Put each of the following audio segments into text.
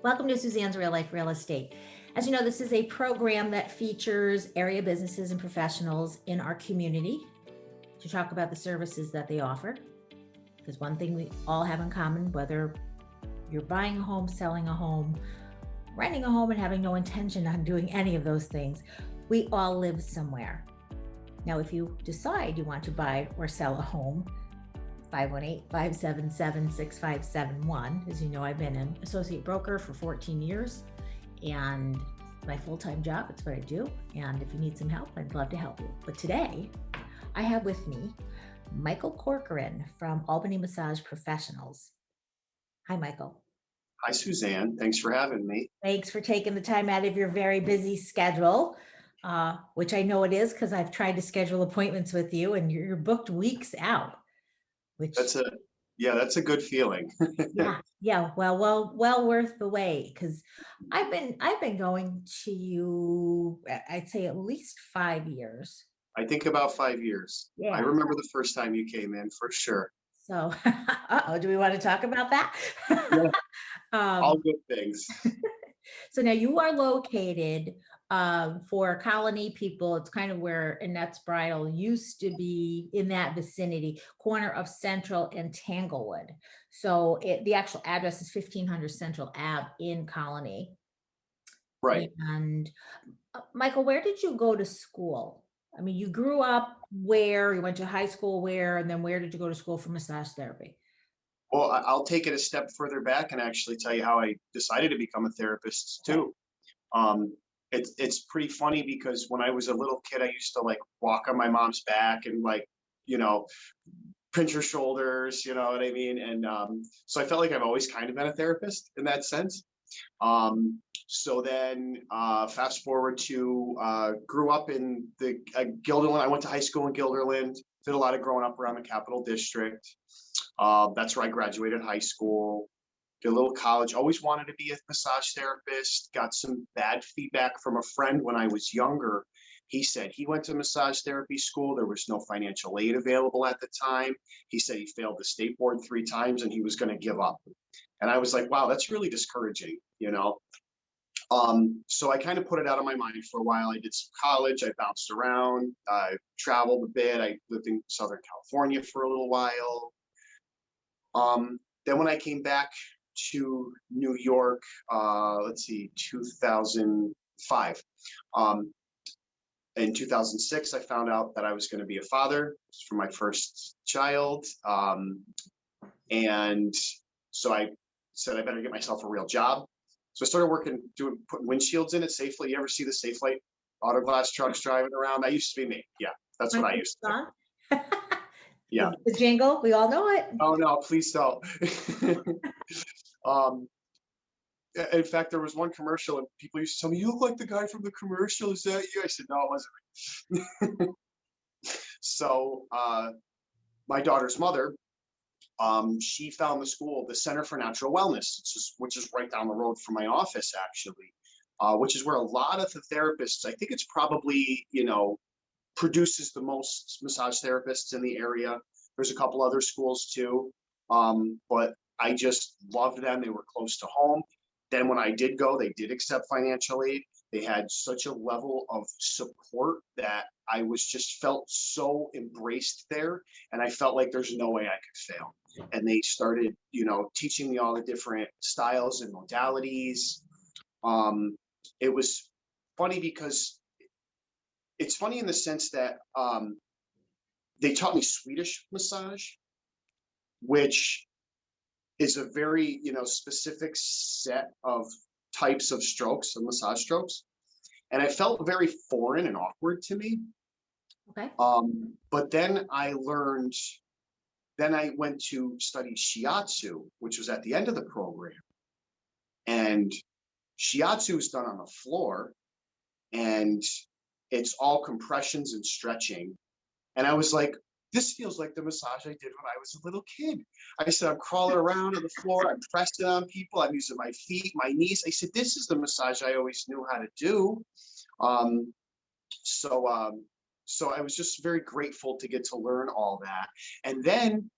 Welcome to Suzanne's Real Life Real Estate. As you know, this is a program that features area businesses and professionals in our community to talk about the services that they offer. Because one thing we all have in common, whether you're buying a home, selling a home, renting a home, and having no intention on doing any of those things, we all live somewhere. Now, if you decide you want to buy or sell a home, 518-577-6571. As you know, I've been an associate broker for 14 years and my full-time job, it's what I do. And if you need some help, I'd love to help you. But today I have with me Michael Corcoran from Albany Massage Professionals. Hi, Michael. Hi, Suzanne. Thanks for having me. Thanks for taking the time out of your very busy schedule, which I know it is because I've tried to schedule appointments with you and you're booked weeks out. Which that's a good feeling. yeah. Well worth the wait because I've been going to you. I'd say at least 5 years. I think about 5 years. Yeah. I remember the first time you came in for sure. So, do we want to talk about that? Yeah. All good things. So now you are located for Colonie people. It's kind of where Annette's Bridal used to be, in that vicinity, corner of Central and Tanglewood. So the actual address is 1500 Central Ave in Colonie. Right. And Michael, where did you go to school? I mean, you grew up where? You went to high school where? And then where did you go to school for massage therapy? Well, I'll take it a step further back and actually tell you how I decided to become a therapist too. It's pretty funny because when I was a little kid, I used to like walk on my mom's back and pinch her shoulders, you know what I mean? And so I felt like I've always kind of been a therapist in that sense. So then fast forward to grew up in the Guilderland. I went to high school in Guilderland, did a lot of growing up around the Capital District. That's where I graduated high school, did a little college, always wanted to be a massage therapist, got some bad feedback from a friend when I was younger. He said he went to massage therapy school. There was no financial aid available at the time. He said he failed the state board 3 times and he was going to give up. And I was like, wow, that's really discouraging, you know? So I kind of put it out of my mind for a while. I did some college, I bounced around, I traveled a bit. I lived in Southern California for a little while. Then when I came back to New York, 2005. In 2006, I found out that I was going to be a father for my first child. And so I said, I better get myself a real job. So I started putting windshields in it safely. You ever see the Safe Light auto glass trucks driving around? That used to be me. Yeah, that's what I used to do. Yeah. The jingle, we all know it. Oh no, please don't. In fact, there was one commercial and people used to tell me, you look like the guy from the commercial. Is that you? I said, no, it wasn't me. So my daughter's mother, she found the school, the Center for Natural Wellness, which is right down the road from my office, actually, which is where a lot of the therapists, I think it's probably, produces the most massage therapists in the area. There's a couple other schools too, but I just loved them. They were close to home. Then when I did go, they did accept financial aid. They had such a level of support that I felt so embraced there. And I felt like there's no way I could fail. And they started, teaching me all the different styles and modalities. It was funny because it's funny in the sense that they taught me Swedish massage, which is a very, specific set of types of strokes, of massage strokes. And it felt very foreign and awkward to me. Okay. But then I went to study shiatsu, which was at the end of the program. And shiatsu is done on the floor and it's all compressions and stretching. And I was like, this feels like the massage I did when I was a little kid. I said, I'm crawling around on the floor. I'm pressing on people. I'm using my feet, my knees. I said, this is the massage I always knew how to do. So I was just very grateful to get to learn all that. And then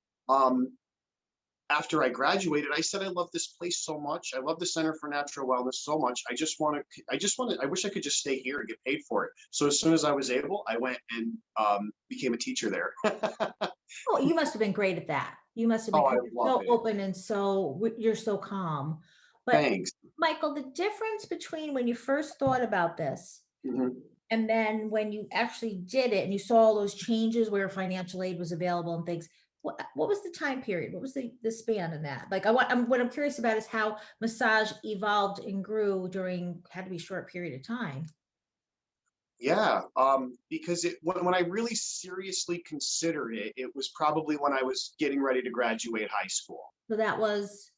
after I graduated, I said, I love this place so much. I love the Center for Natural Wellness so much. I wish I could just stay here and get paid for it. So as soon as I was able, I went and became a teacher there. Oh, you must have been great at that. You must have been Oh, I 'cause you're love so it. open and you're so calm. But Thanks. Michael, the difference between when you first thought about this Mhm. and then when you actually did it and you saw all those changes where financial aid was available and things, what was the time period? What was the span in that? Like what I'm curious about is how massage evolved and grew during had to be a short period of time. Yeah, because when I really seriously considered it, it was probably when I was getting ready to graduate high school. So that was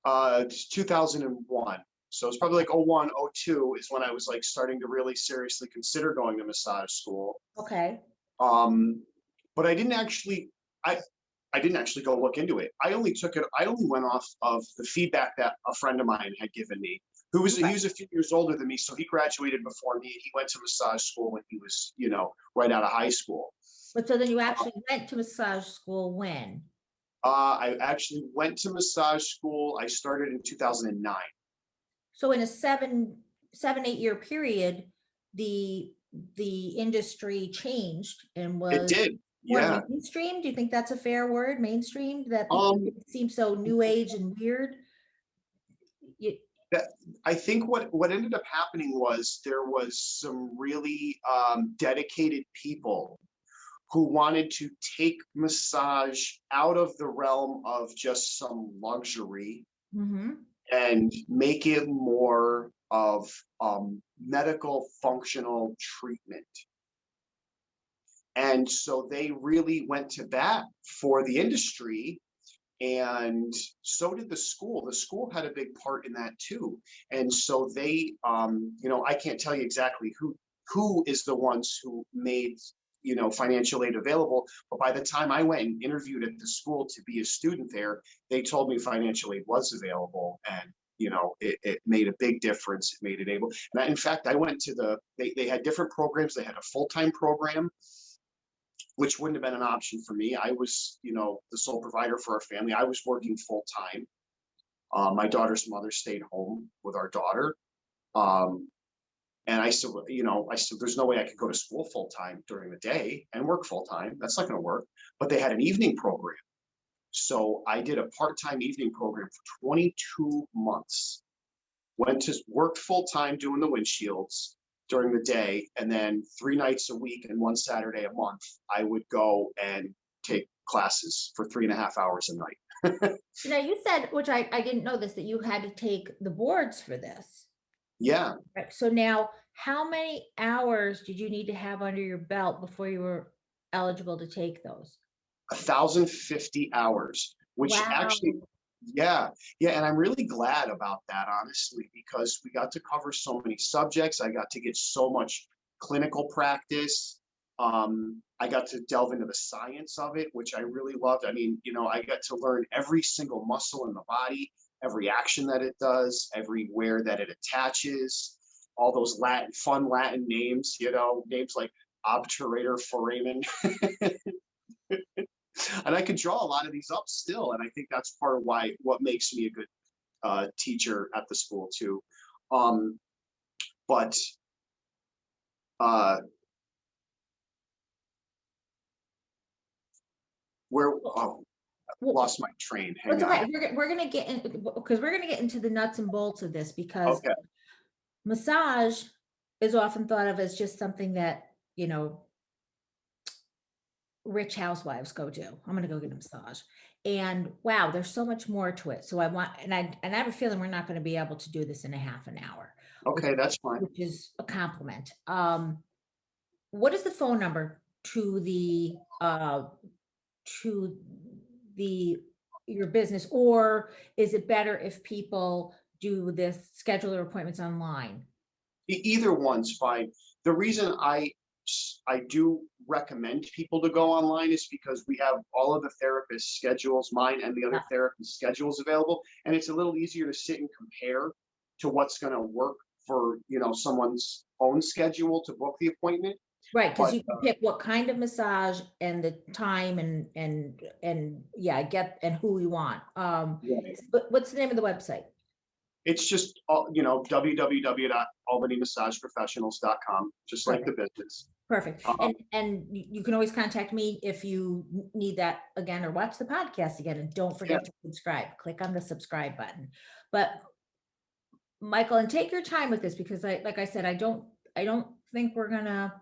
2001. So it's probably like 01, 02 is when I was like starting to really seriously consider going to massage school. okay. Um, but I, I didn't actually go look into it. I only went off of the feedback that a friend of mine had given me, he Right. was a few years older than me. So he graduated before me. He went to massage school when he was, right out of high school. But so then you Uh, actually went to massage school when? I actually went to massage school. I started in 2009. So in a 8 year period, the the industry changed and It was did. more Yeah. mainstream. Do you think that's a fair word? Mainstream that people Um, it seems so new age and weird. You, that, I think what ended up happening was there was some really dedicated people who wanted to take massage out of the realm of just some luxury mhm. and make it more of medical functional treatment. And so they really went to bat for the industry, and so did the school. The school had a big part in that too. And so I can't tell you exactly who is the ones who made financial aid available, but by the time I went and interviewed at the school to be a student there, they told me financial aid was available, and it made a big difference. It made it able. And in fact, I went to they had different programs. They had a full-time program, which wouldn't have been an option for me. I was, the sole provider for our family. I was working full time. My daughter's mother stayed home with our daughter. Um, and I said, there's no way I could go to school full time during the day and work full time. That's not going to work. But they had an evening program. So I did a part time evening program for 22 months. Went to work full time doing the windshields during the day, and then 3 nights a week and one Saturday a month, I would go and take classes for 3.5 hours a night. Now you said, which I didn't know this, that you had to take the boards for this. Yeah, Right. So now, how many hours did you need to have under your belt before you were eligible to take those? 1,050 hours, which actually, Wow. yeah, yeah, and I'm really glad about that, honestly, because we got to cover so many subjects. I got to get so much clinical practice. I got to delve into the science of it, which I really loved. I mean, I got to learn every single muscle in the body, every action that it does, everywhere that it attaches, all those fun Latin names, names like obturator foramen. And I could draw a lot of these up still, and I think that's part of what makes me a good teacher at the school too. Um, but uh, where oh, Well, lost my train. Hang it's on. okay. We're gonna get in because we're gonna get into the nuts and bolts of this because Okay. massage is often thought of as just something that, rich housewives go do. I'm gonna go get a massage. And wow, there's so much more to it. So I have a feeling we're not gonna be able to do this in a half an hour, which Okay, that's fine. which is a compliment. What is the phone number to the your business, or is it better if people do this schedule their appointments online? Either one's fine. The reason I do recommend people to go online is because we have all of the therapist schedules, mine and the Yeah. other therapist schedules available, and it's a little easier to sit and compare to what's going to work for someone's own schedule to book the appointment. Right, because But you can pick what kind of massage and the time and yeah, get and who you want. right. What's the name of the website? It's just, you know, www.albanymassageprofessionals.com, just like the Perfect. business. Perfect. Um, And you can always contact me if you need that again or watch the podcast again. And don't yeah, forget to subscribe. Click on the subscribe button. But Michael, and take your time with this because like I said, I don't think we're gonna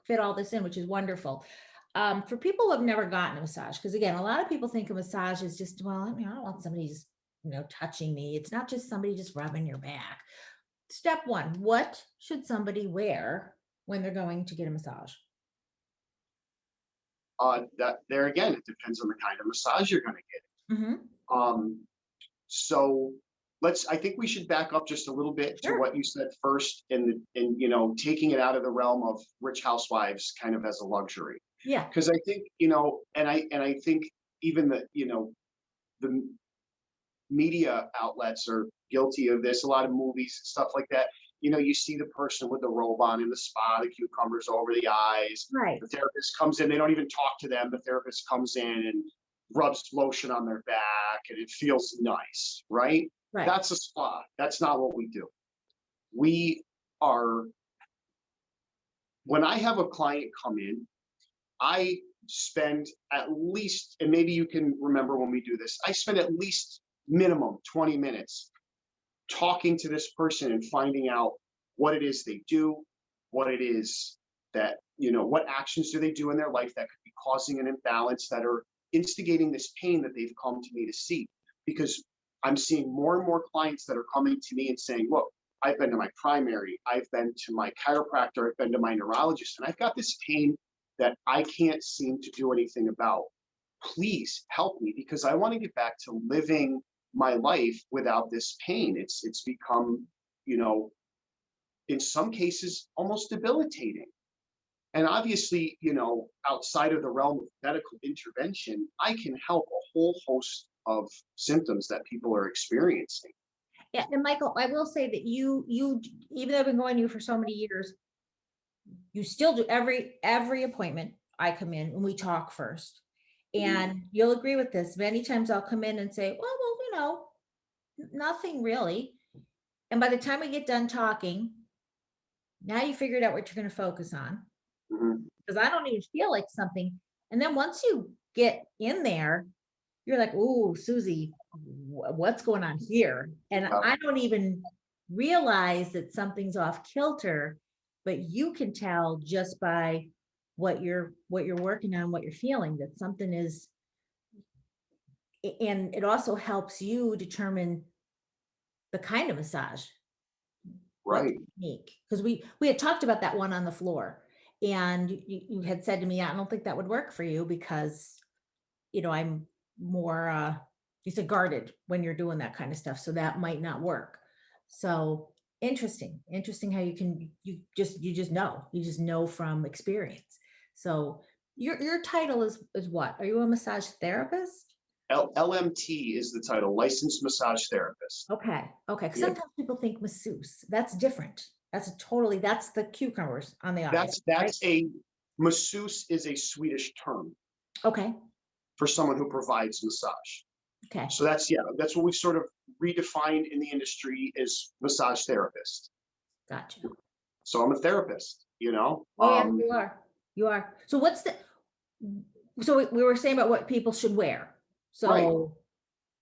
fit all this in, which is wonderful. For people who have never gotten a massage, because again, a lot of people think a massage is just, well, I mean, I don't want somebody just, touching me. It's not just somebody just rubbing your back. Step one, what should somebody wear when they're going to get a massage? that there again, it depends on the kind of massage you're going to get. Hmm. Um, so I think we should back up just a little bit to Sure. what you said first, and you know, taking it out of the realm of rich housewives kind of as a luxury. Yeah. Because I think, you know, and I think even the media outlets are guilty of this. A lot of movies and stuff like that. You know, you see the person with the robe on in the spa, the cucumbers over the eyes. Right. The therapist comes in, they don't even talk to them. The therapist comes in and rubs lotion on their back and it feels nice, right? Right. That's a spa. That's not what we do. We are, when I have a client come in, I spend at least, and maybe you can remember when we do this, I spend at least minimum 20 minutes talking to this person and finding out what it is they do, what it is that, you know, what actions do they do in their life that could be causing an imbalance, that are instigating this pain that they've come to me to see. Because I'm seeing more and more clients that are coming to me and saying, look, I've been to my primary, I've been to my chiropractor, I've been to my neurologist, and I've got this pain that I can't seem to do anything about. Please help me because I want to get back to living my life without this pain. It's become, you know, in some cases almost debilitating. And obviously, you know, outside of the realm of medical intervention, I can help a whole host of symptoms that people are experiencing. Yeah. And Michael, I will say that you, even though I've been going to you for so many years, you still do every appointment. I come in and we talk first. Mhm. And you'll agree with this. Many times I'll come in and say, well, nothing really. And by the time we get done talking, now you figured out what you're going to focus on Mhm. because I don't even feel like something. And then once you get in there, you're like, "Ooh, Susie, what's going on here?" And Yeah, I don't even realize that something's off kilter, but you can tell just by what you're working on, what you're feeling, that something is, and it also helps you determine the kind of massage, what right. technique, because we had talked about that one on the floor, and you had said to me, I don't think that would work for you because I'm more, you said guarded when you're doing that kind of stuff. So that might not work. So interesting how you just know from experience. So your title is what? Are you a massage therapist? LMT is the title, licensed massage therapist. Okay. Okay. Because Yeah, sometimes people think masseuse. That's different. That's the cucumbers on the eyes, right? that's a masseuse is a Swedish term Okay. for someone who provides massage. Okay. So that's, yeah, that's what we've sort of redefined in the industry as massage therapist. Gotcha. So I'm a therapist, you know. Oh yeah, you are. You are. So so we were saying about what people should wear. Right. So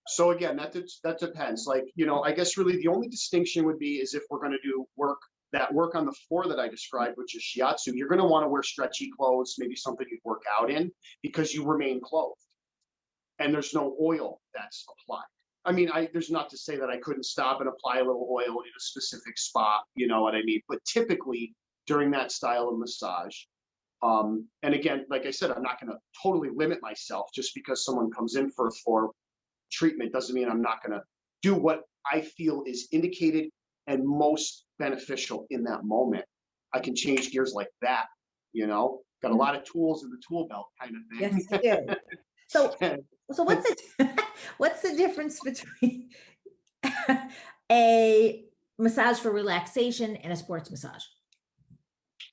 So again, that depends. Like, you know, I guess really the only distinction would be is if we're going to do work on the floor that I described, which is shiatsu, you're going to want to wear stretchy clothes, maybe something you'd work out in, because you remain clothed and there's no oil that's applied. I mean, there's not to say that I couldn't stop and apply a little oil in a specific spot, you know what I mean? But typically during that style of massage, and again, like I said, I'm not going to totally limit myself just because someone comes in for a floor treatment doesn't mean I'm not going to do what I feel is indicated and most beneficial in that moment. I can change gears like that, you know, got a mhm, lot of tools in the tool belt kind of yes, you do. So thing. so what's the difference between a massage for relaxation and a sports massage?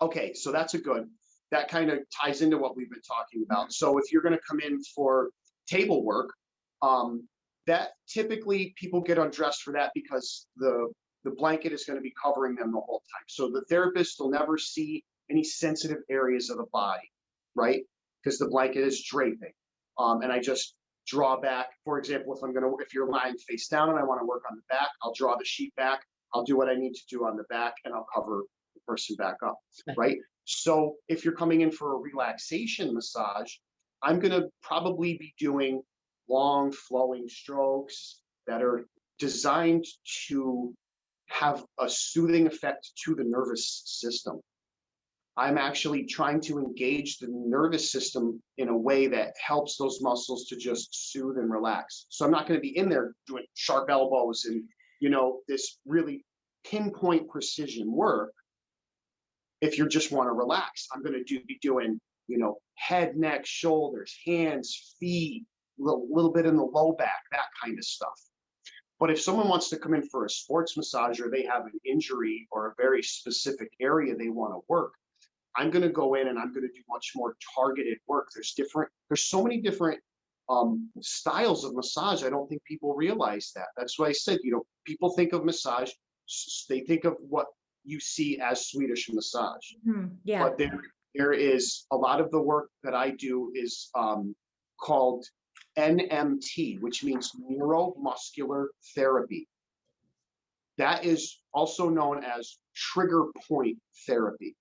Okay, so that kind of ties into what we've been talking about. So if you're going to come in for table work, um, that typically people get undressed for that because the blanket is going to be covering them the whole time. So the therapist will never see any sensitive areas of the body, right? Because the blanket is draping. And I just draw back. For example, if you're lying face down and I want to work on the back, I'll draw the sheet back. I'll do what I need to do on the back, and I'll cover the person back up, right? So if you're coming in for a relaxation massage, I'm going to probably be doing long flowing strokes that are designed to have a soothing effect to the nervous system. I'm actually trying to engage the nervous system in a way that helps those muscles to just soothe and relax. So I'm not going to be in there doing sharp elbows and, this really pinpoint precision work. If you just want to relax, I'm going to be doing, head, neck, shoulders, hands, feet, a little bit in the low back, that kind of stuff. But if someone wants to come in for a sports massage, or they have an injury or a very specific area they want to work, I'm going to go in and I'm going to do much more targeted work. There's so many different styles of massage. I don't think people realize that. That's why I said, people think of massage, they think of what you see as Swedish massage. Yeah. But there is a lot of the work that I do is called NMT, which means neuromuscular therapy. That is also known as trigger point therapy.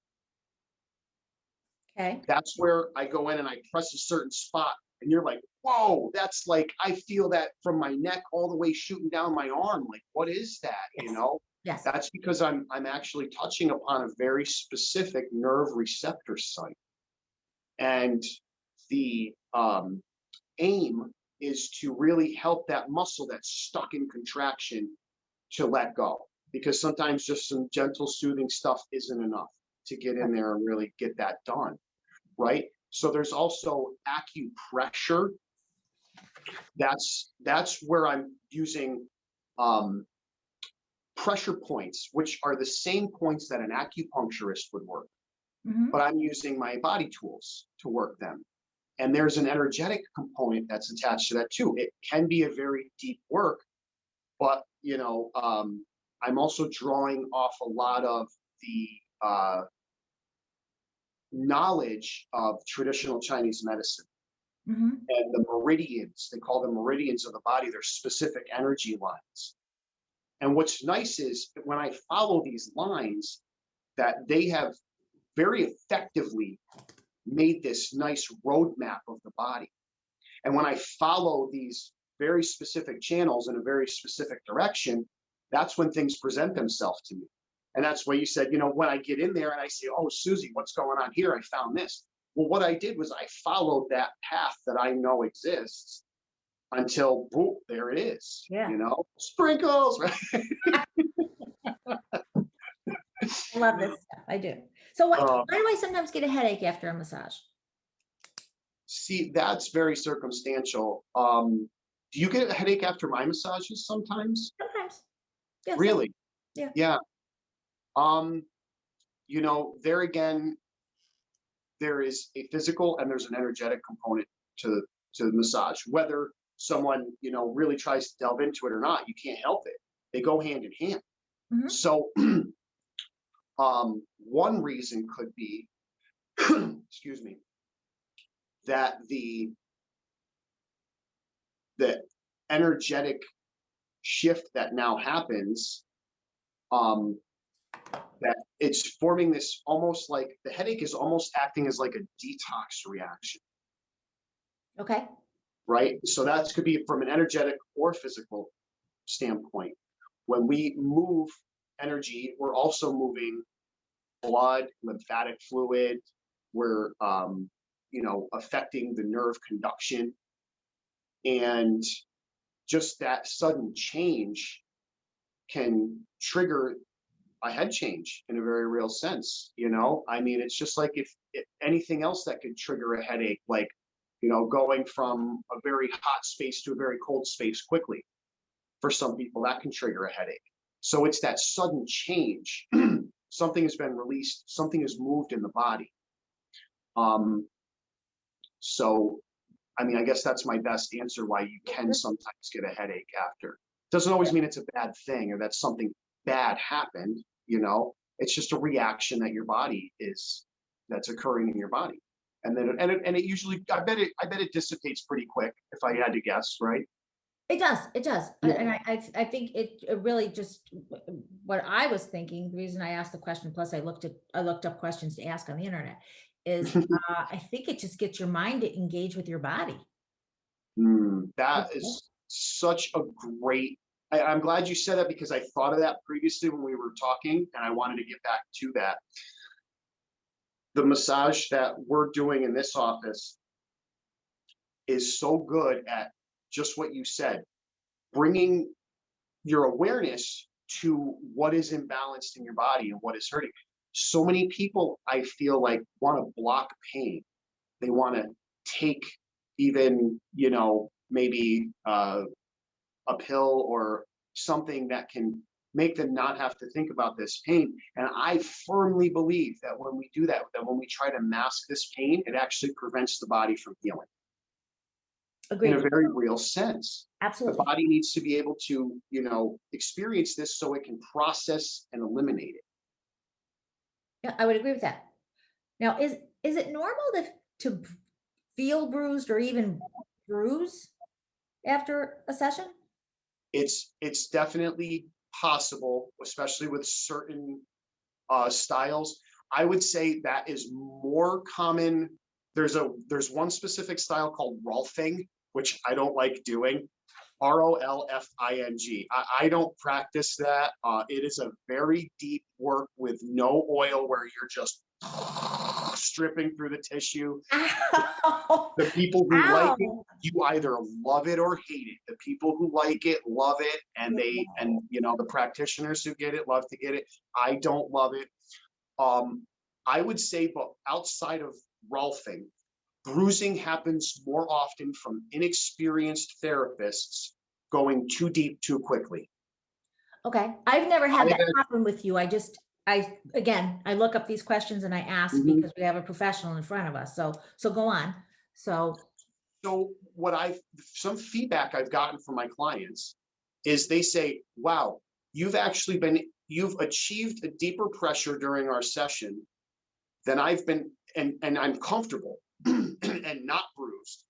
Okay. That's where I go in and I press a certain spot, and you're like, whoa, that's like, I feel that from my neck all the way shooting down my arm. Like, what is that? Yes. Yes. That's because I'm actually touching upon a very specific nerve receptor site. And the aim is to really help that muscle that's stuck in contraction to let go. Because sometimes just some gentle, soothing stuff isn't enough to get in there and really get that done. Right? So there's also acupressure. That's where I'm using pressure points, which are the same points that an acupuncturist would work. But I'm using my body tools to work them. And there's an energetic component that's attached to that too. It can be a very deep work, but I'm also drawing off a lot of the knowledge of traditional Chinese medicine. And the meridians, they call them meridians of the body, they're specific energy lines. And what's nice is that when I follow these lines, that they have very effectively made this nice roadmap of the body. And when I follow these very specific channels in a very specific direction, that's when things present themselves to me. And that's why you said, when I get in there and I say, oh, Susie, what's going on here? I found this. Well, what I did was I followed that path that I know exists until, boom, there it is. Yeah. Sprinkles, right? I love this stuff. I do. So why do I sometimes get a headache after a massage? See, that's very circumstantial. Do you get a headache after my massages sometimes? Sometimes. Yes. Really? Yeah. Yeah. There again, there is a physical and there's an energetic component to the massage. Whether someone, really tries to delve into it or not, you can't help it. They go hand in hand. So one reason could be, excuse me, that the energetic shift that now happens, that it's forming this almost like the headache is almost acting as like a detox reaction. Okay. Right? So that could be from an energetic or physical standpoint. When we move energy, we're also moving blood, lymphatic fluid. We're, affecting the nerve conduction. And just that sudden change can trigger a head change in a very real sense. It's just like if anything else that could trigger a headache, like, going from a very hot space to a very cold space quickly. For some people, that can trigger a headache. So it's that sudden change. something has been released, something has moved in the body. So, I mean, I guess that's my best answer why you can sometimes get a headache after. Doesn't always mean it's a bad thing or that something bad happened, you know, it's just a reaction that your body that's occurring in your body. And then, and it usually, I bet it dissipates pretty quick if I had to guess, right? It does, it does. Yeah. And I think it really just, what I was thinking, the reason I asked the question, plus I looked up questions to ask on the internet, is I think it just gets your mind to engage with your body. That is such a great, I'm glad you said that because I thought of that previously when we were talking and I wanted to get back to that. The massage that we're doing in this office is so good at just what you said, bringing your awareness to what is imbalanced in your body and what is hurting. So many people, I feel like, want to block pain. They want to take even, you know, maybe a pill or something that can make them not have to think about this pain. And I firmly believe that when we do that, that when we try to mask this pain, it actually prevents the body from healing. Agreed. In a very real sense. Absolutely. The body needs to be able to, you know, experience this so it can process and eliminate it. Yeah, I would agree with that. Now, is it normal to feel bruised or even bruise after a session? It's definitely possible, especially with certain styles. I would say that is more common. There's one specific style called rolfing, which I don't like doing. ROLFING. I don't practice that. It is a very deep work with no oil where you're just stripping through the tissue. Ow. The people who Ow. like it, you either love it or hate it. The people who like it love it, and and you know, the practitioners who get it love to get it. I don't love it. I would say, but outside of rolfing, bruising happens more often from inexperienced therapists going too deep too quickly. Okay. I've never had that happen with you. Again, I look up these questions and I ask because we have a professional in front of us. So go on. So some feedback I've gotten from my clients is they say, wow, you've achieved a deeper pressure during our session than I've been, and I'm comfortable and not bruised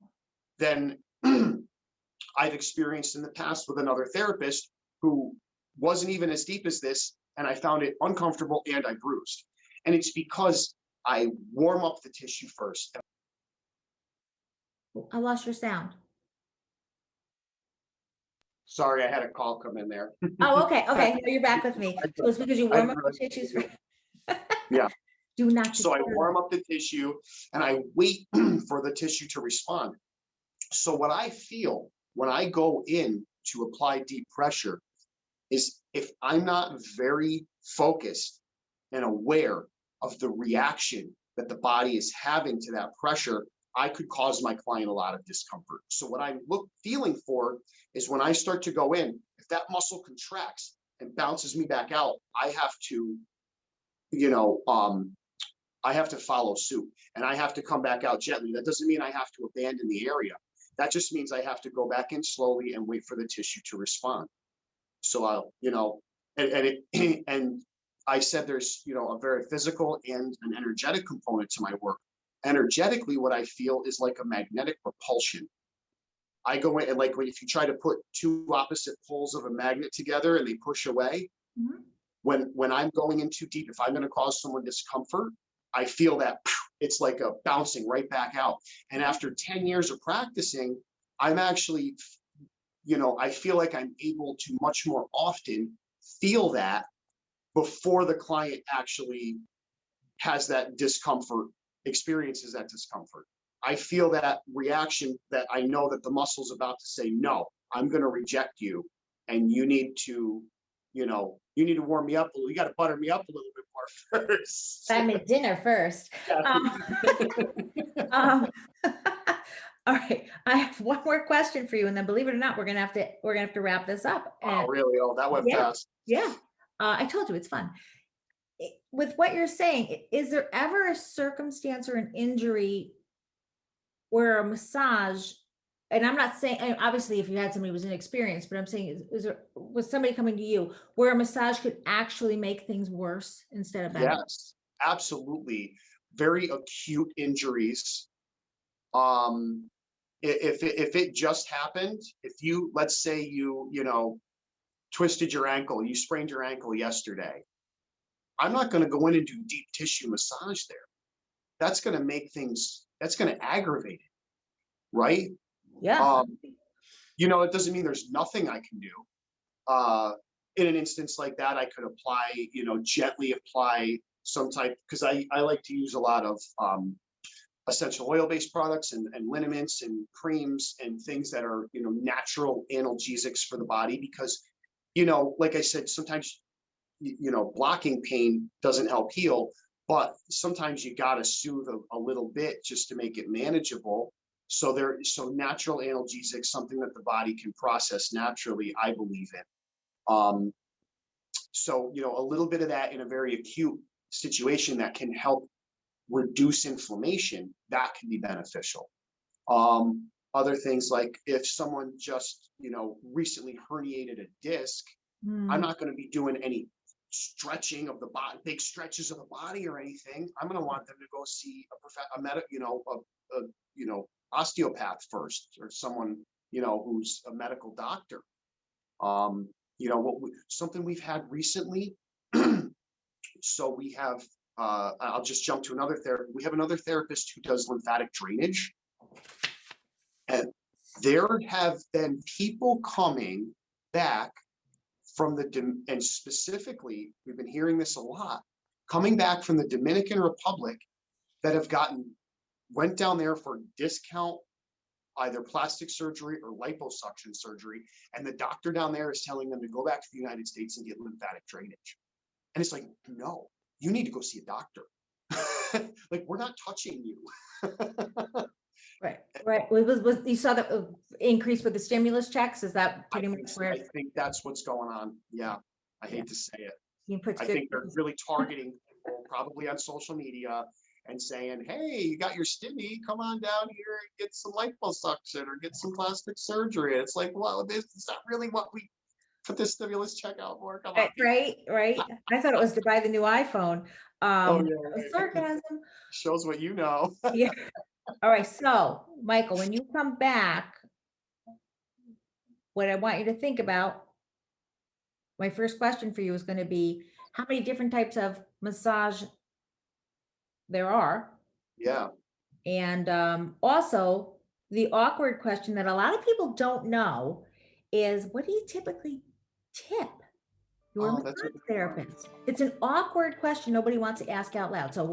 than I've experienced in the past with another therapist who wasn't even as deep as this, and I found it uncomfortable and I bruised. And it's because I warm up the tissue first. I lost your sound. Sorry, I had a call come in there. Oh, okay. Okay. No, you're back with me. So it's because you warm up the tissues. Yeah. Do not. So I warm up the tissue and I wait for the tissue to respond. So what I feel when I go in to apply deep pressure is if I'm not very focused and aware of the reaction that the body is having to that pressure, I could cause my client a lot of discomfort. So what I'm feeling for is when I start to go in, if that muscle contracts and bounces me back out, I have to, you know, I have to follow suit and I have to come back out gently. That doesn't mean I have to abandon the area. That just means I have to go back in slowly and wait for the tissue to respond. So I'll, you know, and I said there's, you know, a very physical and an energetic component to my work. Energetically, what I feel is like a magnetic repulsion. I go in and like if you try to put two opposite poles of a magnet together and they push away, when I'm going in too deep, if I'm going to cause someone discomfort, I feel that it's like a bouncing right back out. And after 10 years of practicing, I'm actually, you know, I feel like I'm able to much more often feel that before the client actually has that discomfort, experiences that discomfort. I feel that reaction that I know that the muscle's about to say, no, I'm going to reject you. And you need to, you know, you need to warm me up a little. You got to butter me up a little bit more first. I made dinner first. All right. I have one more question for you. And then believe it or not, we're gonna have to wrap this up. Oh, really? Oh, that went fast. Yeah. I told you it's fun. with what you're saying, is there ever a circumstance or an injury where a massage, and I'm not saying, and obviously if you had somebody who was inexperienced, but I'm saying, was somebody coming to you where a massage could actually make things worse instead of better? Yes, absolutely. Very acute injuries. If it just happened, if you, let's say twisted your ankle, you sprained your ankle yesterday, I'm not going to go in and do deep tissue massage there. That's going to make things, that's going to aggravate it, right? Yeah. It doesn't mean there's nothing I can do. In an instance like that, I could apply, gently apply some type, because I like to use a lot of essential oil-based products and liniments and creams and things that are, natural analgesics for the body, because, like I said, sometimes, blocking pain doesn't help heal, but sometimes you got to soothe a little bit just to make it manageable. So natural analgesics, something that the body can process naturally, I believe in. So, a little bit of that in a very acute situation that can help reduce inflammation, that can be beneficial. Other things like if someone just, recently herniated a disc, I'm not going to be doing any stretching of the body, big stretches of the body or anything. I'm going to want them to go see a osteopath first, or someone, who's a medical doctor. Something we've had recently. So we have, I'll just jump to another therapist. We have another therapist who does lymphatic drainage. And there have been people coming back from and specifically, we've been hearing this a lot, coming back from the Dominican Republic that have went down there for discount, either plastic surgery or liposuction surgery. And the doctor down there is telling them to go back to the United States and get lymphatic drainage. And it's like, no, you need to go see a doctor. Like, we're not touching you. Right. Was you saw the increase with the stimulus checks? Is that pretty much where? I think that's what's going on. Yeah. I hate to say it. I think they're really targeting people, probably on social media, and saying, hey, you got your stimmy, come on down here and get some liposuction or get some plastic surgery. And it's like, well, this is not really what we put this stimulus check out for. Come on. Right. I thought it was to buy the new iPhone. Oh, yeah, right. Sarcasm. Shows what you know. Yeah. All right. So, Michael, when you come back, what I want you to think about, my first question for you is going to be, how many different types of massage there are? Yeah. And also, the awkward question that a lot of people don't know is, what do you typically tip your massage therapist? It's an awkward question nobody wants to ask out loud. So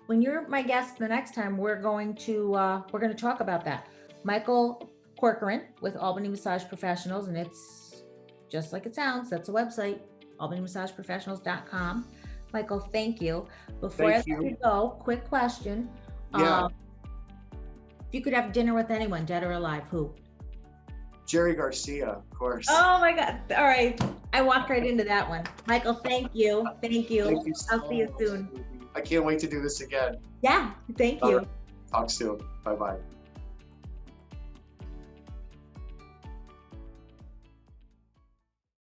when you're my guest the next time, we're going to talk about that. Michael Corcoran with Albany Massage Professionals, and it's just like it sounds. That's a website, albanymassageprofessionals.com. Michael, thank you. Before I let you go, quick question. Yeah. If you could have dinner with anyone, dead or alive, who? Jerry Garcia, of course. Oh my God. All right. I walked right into that one. Michael, thank you. Thank you I'll see you soon. I can't wait to do this again. Yeah. Thank you. Talk soon. Bye-bye.